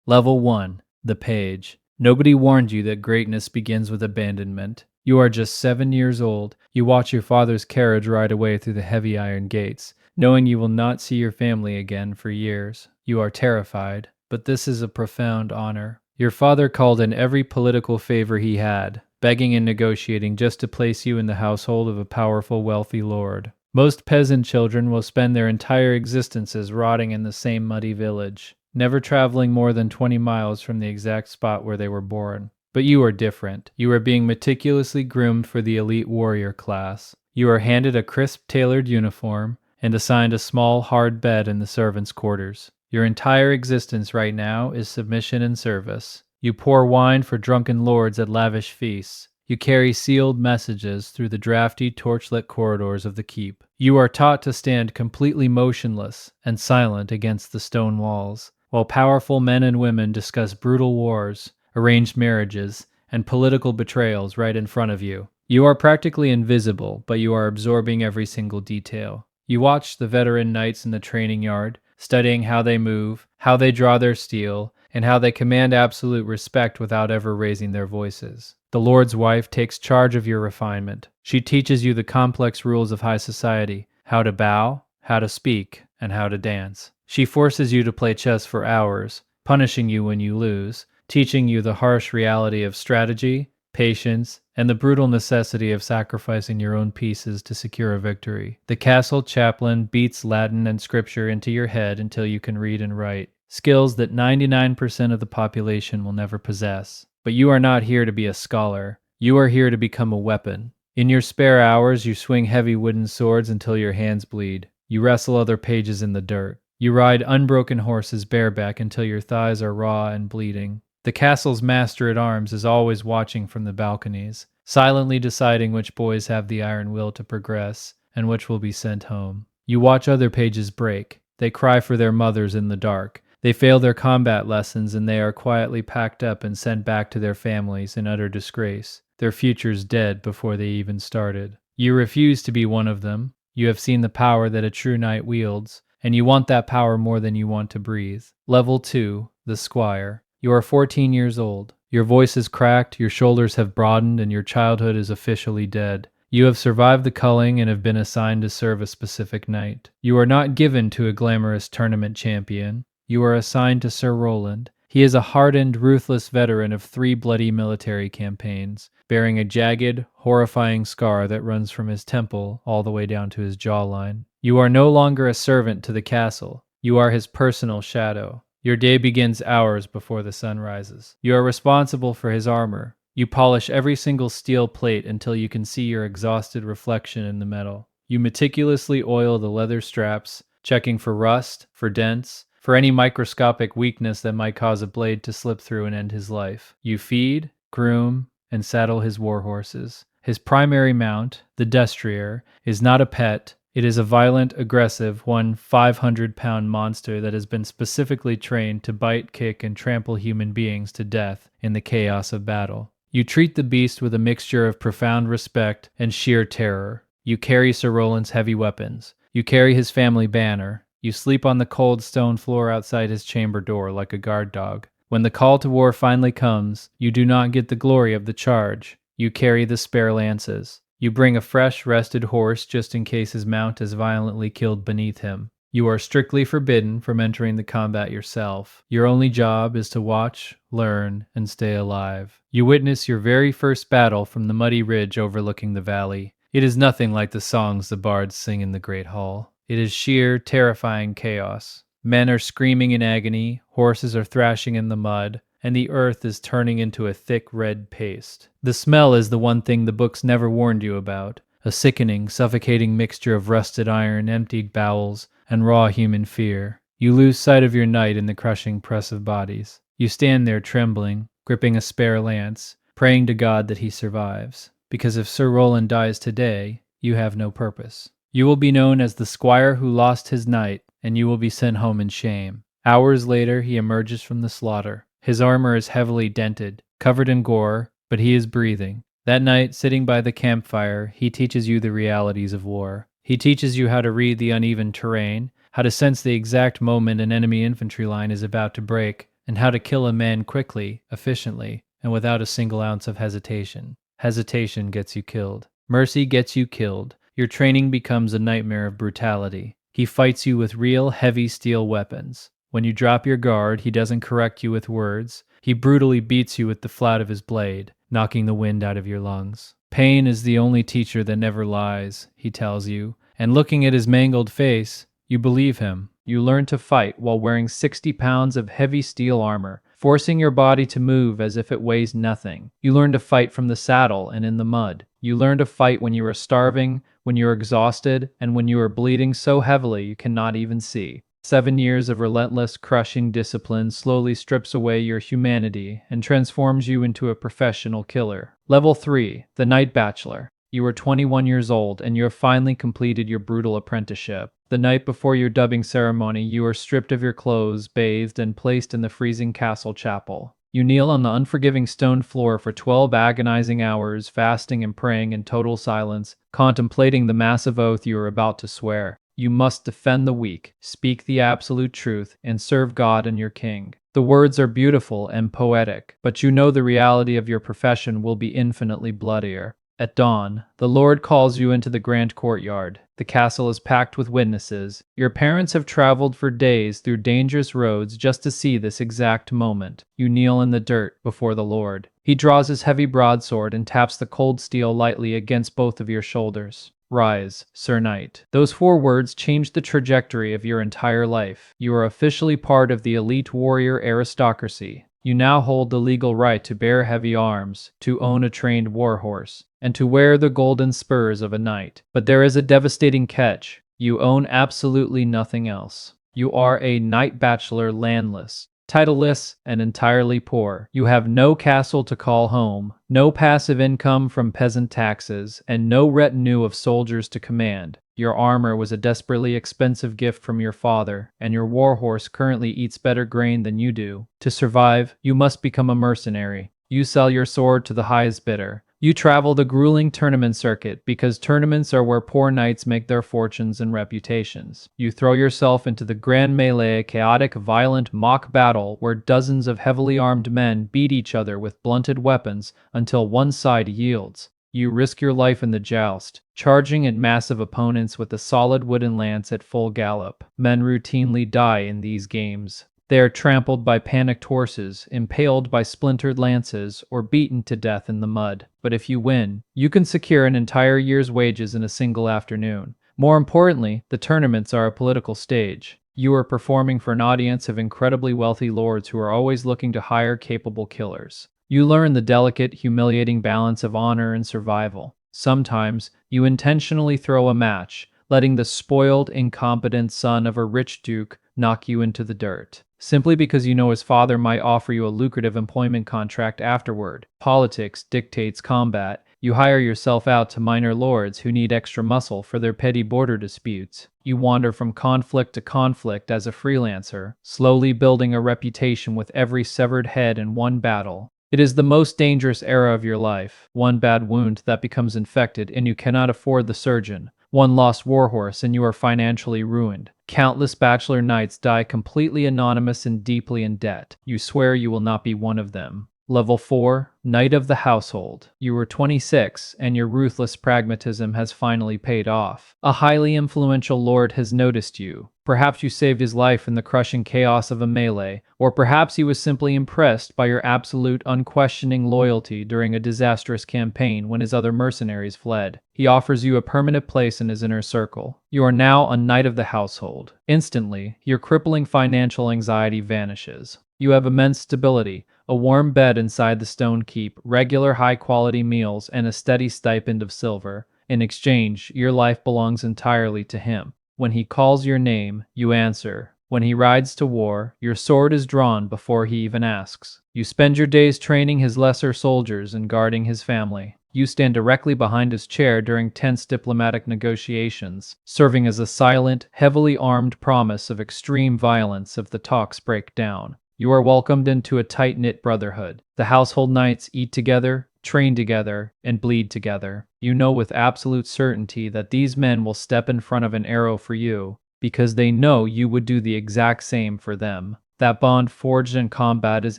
Level 1. The Page. Nobody warned you that greatness begins with abandonment. You are just 7 years old. You watch your father's carriage ride away through the heavy iron gates, knowing you will not see your family again for years. You are terrified, but this is a profound honor. Your father called in every political favor he had, begging and negotiating just to place you in the household of a powerful, wealthy lord. Most peasant children will spend their entire existences rotting in the same muddy village, never traveling more than 20 miles from the exact spot where they were born. But you are different. You are being meticulously groomed for the elite warrior class. You are handed a crisp, tailored uniform and assigned a small, hard bed in the servants' quarters. Your entire existence right now is submission and service. You pour wine for drunken lords at lavish feasts. You carry sealed messages through the drafty, torchlit corridors of the keep. You are taught to stand completely motionless and silent against the stone walls, while powerful men and women discuss brutal wars, arranged marriages, and political betrayals right in front of you. You are practically invisible, but you are absorbing every single detail. You watch the veteran knights in the training yard, studying how they move, how they draw their steel, and how they command absolute respect without ever raising their voices. The Lord's wife takes charge of your refinement. She teaches you the complex rules of high society, how to bow, how to speak, and how to dance. She forces you to play chess for hours, punishing you when you lose, teaching you the harsh reality of strategy, patience, and the brutal necessity of sacrificing your own pieces to secure a victory. The castle chaplain beats Latin and scripture into your head until you can read and write, skills that 99% of the population will never possess. But you are not here to be a scholar. You are here to become a weapon. In your spare hours, you swing heavy wooden swords until your hands bleed. You wrestle other pages in the dirt. You ride unbroken horses bareback until your thighs are raw and bleeding. The castle's master-at-arms is always watching from the balconies, silently deciding which boys have the iron will to progress and which will be sent home. You watch other pages break. They cry for their mothers in the dark. They fail their combat lessons and they are quietly packed up and sent back to their families in utter disgrace, their futures dead before they even started. You refuse to be one of them. You have seen the power that a true knight wields, and you want that power more than you want to breathe. Level 2, the Squire. You are 14 years old. Your voice is cracked, your shoulders have broadened, and your childhood is officially dead. You have survived the culling and have been assigned to serve a specific knight. You are not given to a glamorous tournament champion. You are assigned to Sir Roland. He is a hardened, ruthless veteran of 3 bloody military campaigns, bearing a jagged, horrifying scar that runs from his temple all the way down to his jawline. You are no longer a servant to the castle. You are his personal shadow. Your day begins hours before the sun rises. You are responsible for his armor. You polish every single steel plate until you can see your exhausted reflection in the metal. You meticulously oil the leather straps, checking for rust, for dents, for any microscopic weakness that might cause a blade to slip through and end his life. You feed, groom, and saddle his war horses. His primary mount, the destrier, is not a pet. It is a violent, aggressive, 500-pound monster that has been specifically trained to bite, kick, and trample human beings to death in the chaos of battle. You treat the beast with a mixture of profound respect and sheer terror. You carry Sir Roland's heavy weapons. You carry his family banner. You sleep on the cold stone floor outside his chamber door like a guard dog. When the call to war finally comes, you do not get the glory of the charge. You carry the spare lances. You bring a fresh, rested horse just in case his mount is violently killed beneath him. You are strictly forbidden from entering the combat yourself. Your only job is to watch, learn, and stay alive. You witness your very first battle from the muddy ridge overlooking the valley. It is nothing like the songs the bards sing in the great hall. It is sheer, terrifying chaos. Men are screaming in agony, horses are thrashing in the mud, and the earth is turning into a thick red paste. The smell is the one thing the books never warned you about, a sickening, suffocating mixture of rusted iron, emptied bowels, and raw human fear. You lose sight of your knight in the crushing press of bodies. You stand there trembling, gripping a spare lance, praying to God that he survives. Because if Sir Roland dies today, you have no purpose. You will be known as the squire who lost his knight, and you will be sent home in shame. Hours later, he emerges from the slaughter. His armor is heavily dented, covered in gore, but he is breathing. That night, sitting by the campfire, he teaches you the realities of war. He teaches you how to read the uneven terrain, how to sense the exact moment an enemy infantry line is about to break, and how to kill a man quickly, efficiently, and without a single ounce of hesitation. Hesitation gets you killed. Mercy gets you killed. Your training becomes a nightmare of brutality. He fights you with real, heavy steel weapons. When you drop your guard, he doesn't correct you with words. He brutally beats you with the flat of his blade, knocking the wind out of your lungs. Pain is the only teacher that never lies, he tells you, and looking at his mangled face, you believe him. You learn to fight while wearing 60 pounds of heavy steel armor, forcing your body to move as if it weighs nothing. You learn to fight from the saddle and in the mud. You learn to fight when you are starving, when you are exhausted, and when you are bleeding so heavily you cannot even see. 7 years of relentless, crushing discipline slowly strips away your humanity and transforms you into a professional killer. Level 3, the Night Bachelor. You are 21 years old and you have finally completed your brutal apprenticeship. The night before your dubbing ceremony, you are stripped of your clothes, bathed, and placed in the freezing castle chapel. You kneel on the unforgiving stone floor for 12 agonizing hours, fasting and praying in total silence, contemplating the massive oath you are about to swear. You must defend the weak, speak the absolute truth, and serve God and your king. The words are beautiful and poetic, but you know the reality of your profession will be infinitely bloodier. At dawn, the Lord calls you into the grand courtyard. The castle is packed with witnesses. Your parents have traveled for days through dangerous roads just to see this exact moment. You kneel in the dirt before the Lord. He draws his heavy broadsword and taps the cold steel lightly against both of your shoulders. Rise, Sir Knight. Those 4 words change the trajectory of your entire life. You are officially part of the elite warrior aristocracy. You now hold the legal right to bear heavy arms, to own a trained warhorse, and to wear the golden spurs of a knight. But there is a devastating catch. You own absolutely nothing else. You are a Night Bachelor, landless, titleless, and entirely poor. You have no castle to call home, no passive income from peasant taxes, and no retinue of soldiers to command. Your armor was a desperately expensive gift from your father, and your warhorse currently eats better grain than you do. To survive, you must become a mercenary. You sell your sword to the highest bidder. You travel the grueling tournament circuit because tournaments are where poor knights make their fortunes and reputations. You throw yourself into the grand melee, a chaotic, violent mock battle where dozens of heavily armed men beat each other with blunted weapons until one side yields. You risk your life in the joust, charging at massive opponents with a solid wooden lance at full gallop. Men routinely die in these games. They are trampled by panicked horses, impaled by splintered lances, or beaten to death in the mud. But if you win, you can secure an entire year's wages in a single afternoon. More importantly, the tournaments are a political stage. You are performing for an audience of incredibly wealthy lords who are always looking to hire capable killers. You learn the delicate, humiliating balance of honor and survival. Sometimes, you intentionally throw a match, letting the spoiled, incompetent son of a rich duke knock you into the dirt, simply because you know his father might offer you a lucrative employment contract afterward. Politics dictates combat. You hire yourself out to minor lords who need extra muscle for their petty border disputes. You wander from conflict to conflict as a freelancer, slowly building a reputation with every severed head in one battle. It is the most dangerous era of your life. One bad wound that becomes infected and you cannot afford the surgeon. One lost warhorse and you are financially ruined. Countless bachelor knights die completely anonymous and deeply in debt. You swear you will not be one of them. Level 4, Knight of the Household. You were 26, and your ruthless pragmatism has finally paid off. A highly influential lord has noticed you. Perhaps you saved his life in the crushing chaos of a melee, or perhaps he was simply impressed by your absolute, unquestioning loyalty during a disastrous campaign when his other mercenaries fled. He offers you a permanent place in his inner circle. You are now a Knight of the Household. Instantly, your crippling financial anxiety vanishes. You have immense stability, a warm bed inside the stone keep, regular high-quality meals, and a steady stipend of silver. In exchange, your life belongs entirely to him. When he calls your name, you answer. When he rides to war, your sword is drawn before he even asks. You spend your days training his lesser soldiers and guarding his family. You stand directly behind his chair during tense diplomatic negotiations, serving as a silent, heavily armed promise of extreme violence if the talks break down. You are welcomed into a tight-knit brotherhood. The household knights eat together, train together, and bleed together. You know with absolute certainty that these men will step in front of an arrow for you, because they know you would do the exact same for them. That bond forged in combat is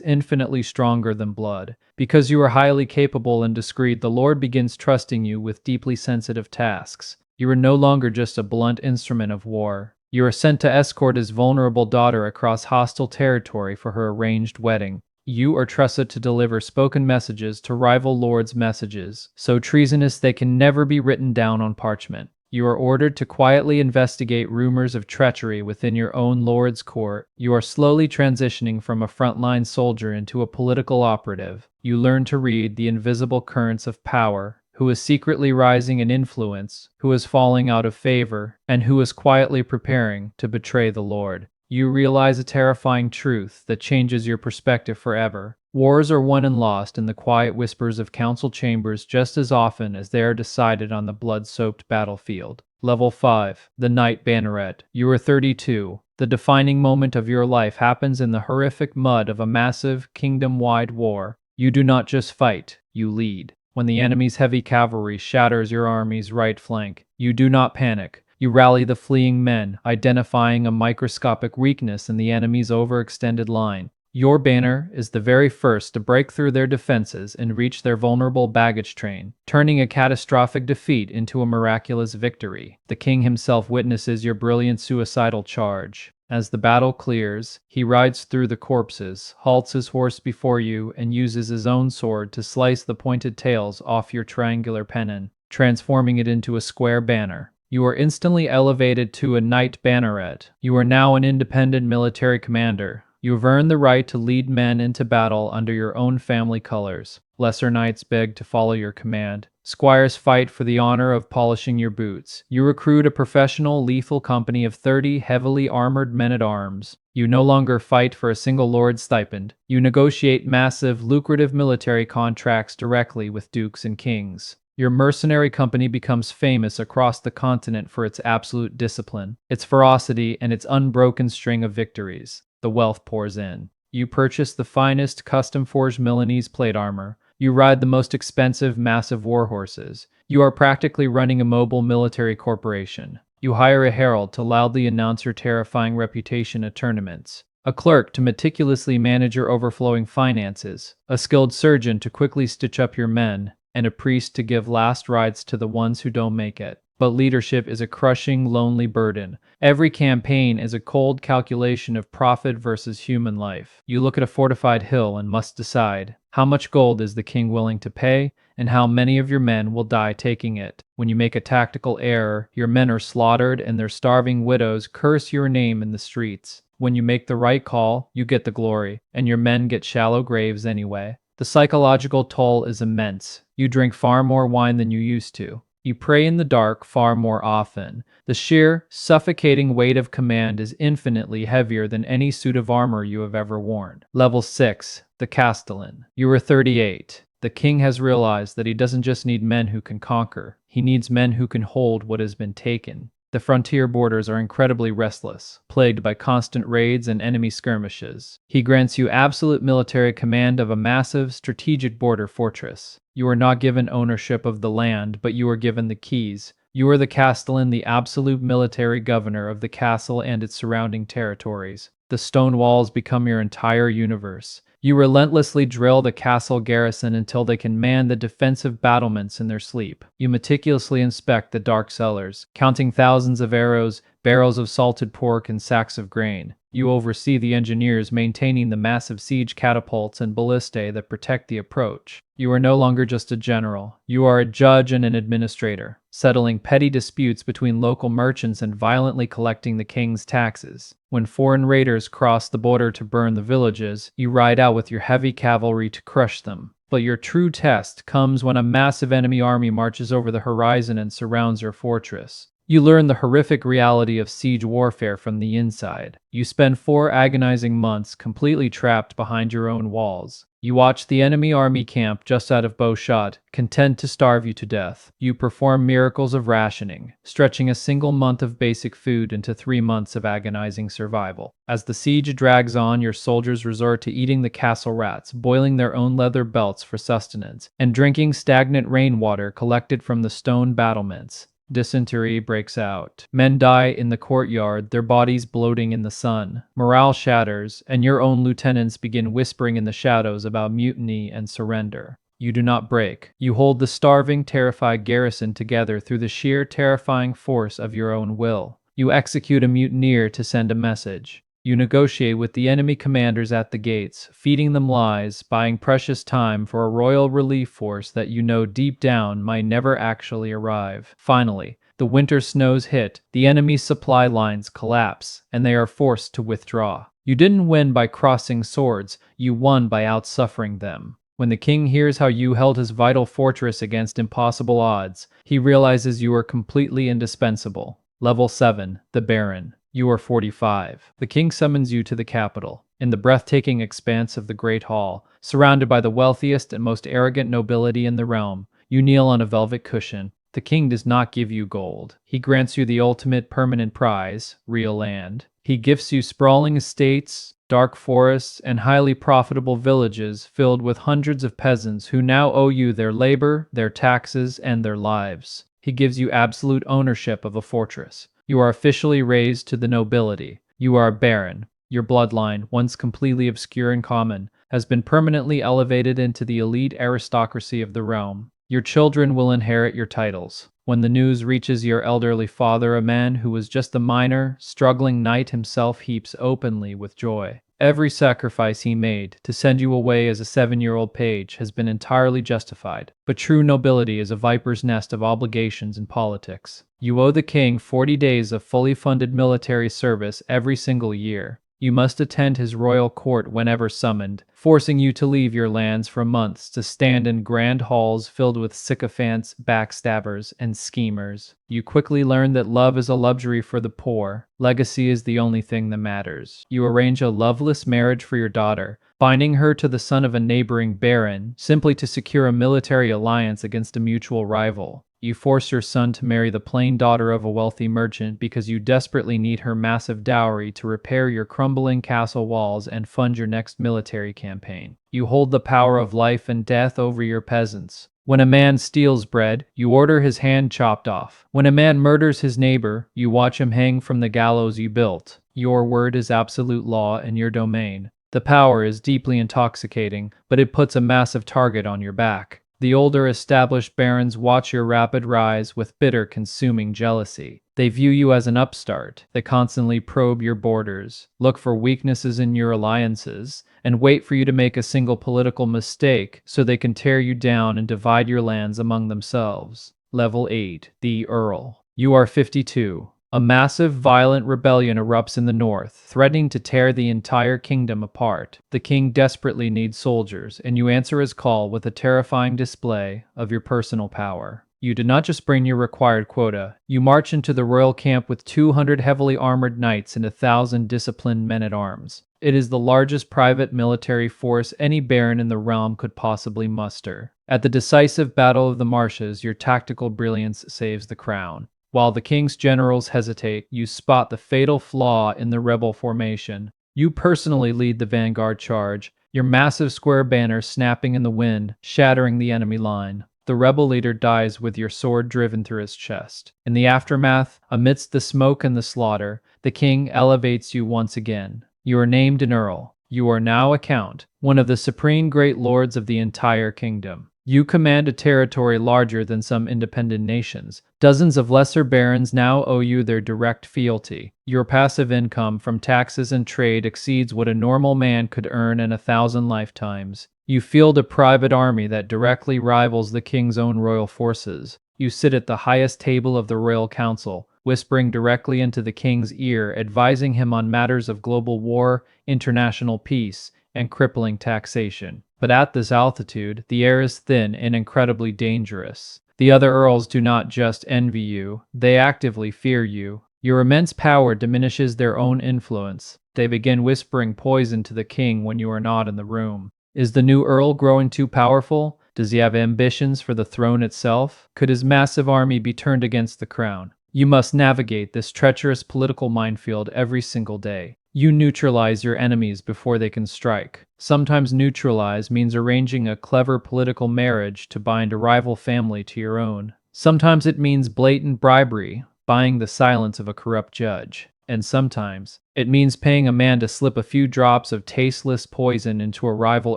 infinitely stronger than blood. Because you are highly capable and discreet, the Lord begins trusting you with deeply sensitive tasks. You are no longer just a blunt instrument of war. You are sent to escort his vulnerable daughter across hostile territory for her arranged wedding. You are trusted to deliver spoken messages to rival lords' messages, so treasonous they can never be written down on parchment. You are ordered to quietly investigate rumors of treachery within your own lord's court. You are slowly transitioning from a frontline soldier into a political operative. You learn to read the invisible currents of power, who is secretly rising in influence, who is falling out of favor, and who is quietly preparing to betray the Lord. You realize a terrifying truth that changes your perspective forever. Wars are won and lost in the quiet whispers of council chambers just as often as they are decided on the blood-soaked battlefield. Level 5. The Knight Banneret. You are 32. The defining moment of your life happens in the horrific mud of a massive, kingdom-wide war. You do not just fight, you lead. When the enemy's heavy cavalry shatters your army's right flank, you do not panic. You rally the fleeing men, identifying a microscopic weakness in the enemy's overextended line. Your banner is the very first to break through their defenses and reach their vulnerable baggage train, turning a catastrophic defeat into a miraculous victory. The king himself witnesses your brilliant suicidal charge. As the battle clears, he rides through the corpses, halts his horse before you, and uses his own sword to slice the pointed tails off your triangular pennon, transforming it into a square banner. You are instantly elevated to a Knight Banneret. You are now an independent military commander. You have earned the right to lead men into battle under your own family colors. Lesser knights beg to follow your command. Squires fight for the honor of polishing your boots. You recruit a professional lethal company of 30 heavily armored men-at-arms. You no longer fight for a single lord's stipend. You negotiate massive, lucrative military contracts directly with dukes and kings. Your mercenary company becomes famous across the continent for its absolute discipline, its ferocity, and its unbroken string of victories. The wealth pours in. You purchase the finest custom-forged Milanese plate armor. You ride the most expensive, massive war horses. You are practically running a mobile military corporation. You hire a herald to loudly announce your terrifying reputation at tournaments, a clerk to meticulously manage your overflowing finances, a skilled surgeon to quickly stitch up your men, and a priest to give last rites to the ones who don't make it. But leadership is a crushing, lonely burden. Every campaign is a cold calculation of profit versus human life. You look at a fortified hill and must decide, how much gold is the king willing to pay, and how many of your men will die taking it. When you make a tactical error, your men are slaughtered and their starving widows curse your name in the streets. When you make the right call, you get the glory, and your men get shallow graves anyway. The psychological toll is immense. You drink far more wine than you used to. You pray in the dark far more often. The sheer, suffocating weight of command is infinitely heavier than any suit of armor you have ever worn. Level 6. The Castellan. You are 38. The king has realized that he doesn't just need men who can conquer. He needs men who can hold what has been taken. The frontier borders are incredibly restless, plagued by constant raids and enemy skirmishes. He grants you absolute military command of a massive, strategic border fortress. You are not given ownership of the land, but you are given the keys. You are the Castellan, the absolute military governor of the castle and its surrounding territories. The stone walls become your entire universe. You relentlessly drill the castle garrison until they can man the defensive battlements in their sleep. You meticulously inspect the dark cellars, counting thousands of arrows, barrels of salted pork, and sacks of grain. You oversee the engineers maintaining the massive siege catapults and ballistae that protect the approach. You are no longer just a general. You are a judge and an administrator, settling petty disputes between local merchants and violently collecting the king's taxes. When foreign raiders cross the border to burn the villages, you ride out with your heavy cavalry to crush them. But your true test comes when a massive enemy army marches over the horizon and surrounds your fortress. You learn the horrific reality of siege warfare from the inside. You spend 4 agonizing months completely trapped behind your own walls. You watch the enemy army camp just out of bowshot, content to starve you to death. You perform miracles of rationing, stretching a single month of basic food into 3 months of agonizing survival. As the siege drags on, your soldiers resort to eating the castle rats, boiling their own leather belts for sustenance, and drinking stagnant rainwater collected from the stone battlements. Dysentery breaks out. Men die in the courtyard, their bodies bloating in the sun. Morale shatters, and your own lieutenants begin whispering in the shadows about mutiny and surrender. You do not break. You hold the starving, terrified garrison together through the sheer, terrifying force of your own will. You execute a mutineer to send a message. You negotiate with the enemy commanders at the gates, feeding them lies, buying precious time for a royal relief force that you know deep down might never actually arrive. Finally, the winter snows hit, the enemy's supply lines collapse, and they are forced to withdraw. You didn't win by crossing swords, you won by outsuffering them. When the king hears how you held his vital fortress against impossible odds, he realizes you are completely indispensable. Level 7, the Baron. You are 45. The king summons you to the capital. In the breathtaking expanse of the Great Hall, surrounded by the wealthiest and most arrogant nobility in the realm, you kneel on a velvet cushion. The king does not give you gold. He grants you the ultimate permanent prize, real land. He gifts you sprawling estates, dark forests, and highly profitable villages filled with hundreds of peasants who now owe you their labor, their taxes, and their lives. He gives you absolute ownership of a fortress. You are officially raised to the nobility. You are a baron. Your bloodline, once completely obscure and common, has been permanently elevated into the elite aristocracy of the realm. Your children will inherit your titles. When the news reaches your elderly father, a man who was just a minor, struggling knight himself heaps openly with joy. Every sacrifice he made to send you away as a 7-year-old page has been entirely justified. But true nobility is a viper's nest of obligations and politics. You owe the king 40 days of fully funded military service every single year. You must attend his royal court whenever summoned, forcing you to leave your lands for months to stand in grand halls filled with sycophants, backstabbers, and schemers. You quickly learn that love is a luxury for the poor. Legacy is the only thing that matters. You arrange a loveless marriage for your daughter, binding her to the son of a neighboring baron, simply to secure a military alliance against a mutual rival. You force your son to marry the plain daughter of a wealthy merchant because you desperately need her massive dowry to repair your crumbling castle walls and fund your next military campaign. You hold the power of life and death over your peasants. When a man steals bread, you order his hand chopped off. When a man murders his neighbor, you watch him hang from the gallows you built. Your word is absolute law in your domain. The power is deeply intoxicating, but it puts a massive target on your back. The older established barons watch your rapid rise with bitter, consuming jealousy. They view you as an upstart. They constantly probe your borders, look for weaknesses in your alliances, and wait for you to make a single political mistake so they can tear you down and divide your lands among themselves. Level 8, the Earl. You are 52. A massive, violent rebellion erupts in the north, threatening to tear the entire kingdom apart. The king desperately needs soldiers, and you answer his call with a terrifying display of your personal power. You do not just bring your required quota, you march into the royal camp with 200 heavily armored knights and 1,000 disciplined men-at-arms. It is the largest private military force any baron in the realm could possibly muster. At the decisive Battle of the Marshes, your tactical brilliance saves the crown. While the king's generals hesitate, you spot the fatal flaw in the rebel formation. You personally lead the vanguard charge, your massive square banner snapping in the wind, shattering the enemy line. The rebel leader dies with your sword driven through his chest. In the aftermath, amidst the smoke and the slaughter, the king elevates you once again. You are named an earl. You are now a count, one of the supreme great lords of the entire kingdom. You command a territory larger than some independent nations. Dozens of lesser barons now owe you their direct fealty. Your passive income from taxes and trade exceeds what a normal man could earn in 1,000 lifetimes. You field a private army that directly rivals the king's own royal forces. You sit at the highest table of the royal council, whispering directly into the king's ear, advising him on matters of global war, international peace, and crippling taxation. But at this altitude, the air is thin and incredibly dangerous. The other earls do not just envy you, they actively fear you. Your immense power diminishes their own influence. They begin whispering poison to the king when you are not in the room. Is the new earl growing too powerful? Does he have ambitions for the throne itself? Could his massive army be turned against the crown? You must navigate this treacherous political minefield every single day. You neutralize your enemies before they can strike. Sometimes neutralize means arranging a clever political marriage to bind a rival family to your own. Sometimes it means blatant bribery, buying the silence of a corrupt judge. And sometimes it means paying a man to slip a few drops of tasteless poison into a rival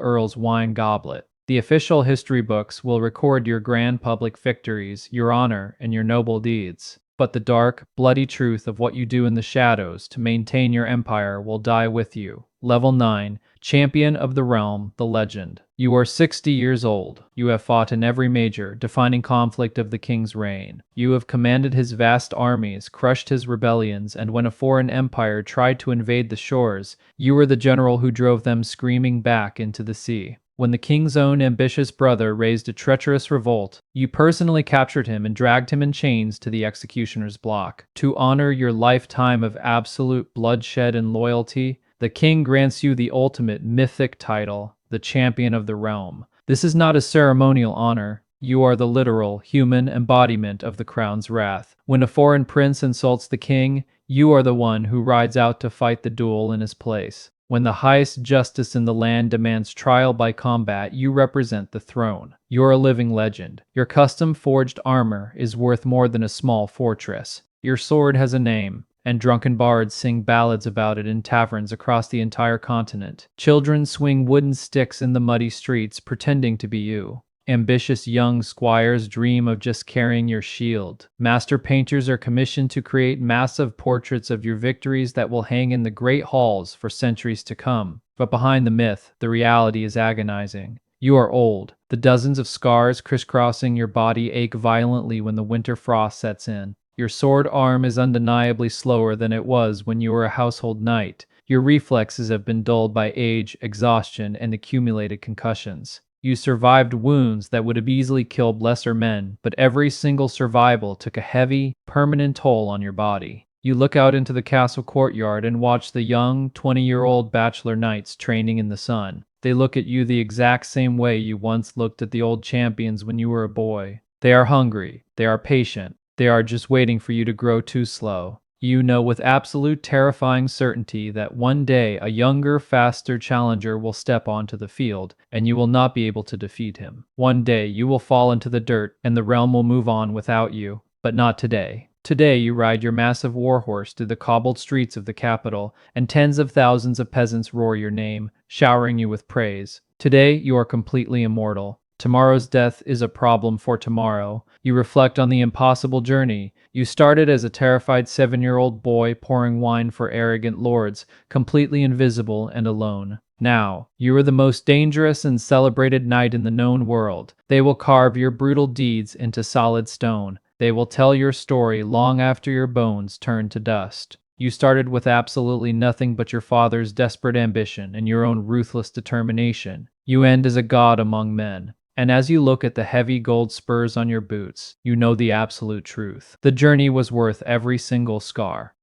earl's wine goblet. The official history books will record your grand public victories, your honor, and your noble deeds. But the dark, bloody truth of what you do in the shadows to maintain your empire will die with you. Level 9, Champion of the Realm, the Legend. You are 60 years old. You have fought in every major, defining conflict of the king's reign. You have commanded his vast armies, crushed his rebellions, and when a foreign empire tried to invade the shores, you were the general who drove them screaming back into the sea. When the king's own ambitious brother raised a treacherous revolt, you personally captured him and dragged him in chains to the executioner's block. To honor your lifetime of absolute bloodshed and loyalty, the king grants you the ultimate mythic title, the Champion of the Realm. This is not a ceremonial honor. You are the literal, human embodiment of the crown's wrath. When a foreign prince insults the king, you are the one who rides out to fight the duel in his place. When the highest justice in the land demands trial by combat, you represent the throne. You're a living legend. Your custom-forged armor is worth more than a small fortress. Your sword has a name, and drunken bards sing ballads about it in taverns across the entire continent. Children swing wooden sticks in the muddy streets, pretending to be you. Ambitious young squires dream of just carrying your shield. Master painters are commissioned to create massive portraits of your victories that will hang in the great halls for centuries to come. But behind the myth, the reality is agonizing. You are old. The dozens of scars crisscrossing your body ache violently when the winter frost sets in. Your sword arm is undeniably slower than it was when you were a household knight. Your reflexes have been dulled by age, exhaustion, and accumulated concussions. You survived wounds that would have easily killed lesser men, but every single survival took a heavy, permanent toll on your body. You look out into the castle courtyard and watch the young, 20-year-old bachelor knights training in the sun. They look at you the exact same way you once looked at the old champions when you were a boy. They are hungry. They are patient. They are just waiting for you to grow too slow. You know with absolute terrifying certainty that one day a younger, faster challenger will step onto the field, and you will not be able to defeat him. One day you will fall into the dirt, and the realm will move on without you. But not today. Today you ride your massive warhorse through the cobbled streets of the capital, and tens of thousands of peasants roar your name, showering you with praise. Today you are completely immortal. Tomorrow's death is a problem for tomorrow. You reflect on the impossible journey. You started as a terrified 7-year-old boy pouring wine for arrogant lords, completely invisible and alone. Now, you are the most dangerous and celebrated knight in the known world. They will carve your brutal deeds into solid stone. They will tell your story long after your bones turn to dust. You started with absolutely nothing but your father's desperate ambition and your own ruthless determination. You end as a god among men. And as you look at the heavy gold spurs on your boots, you know the absolute truth. The journey was worth every single scar.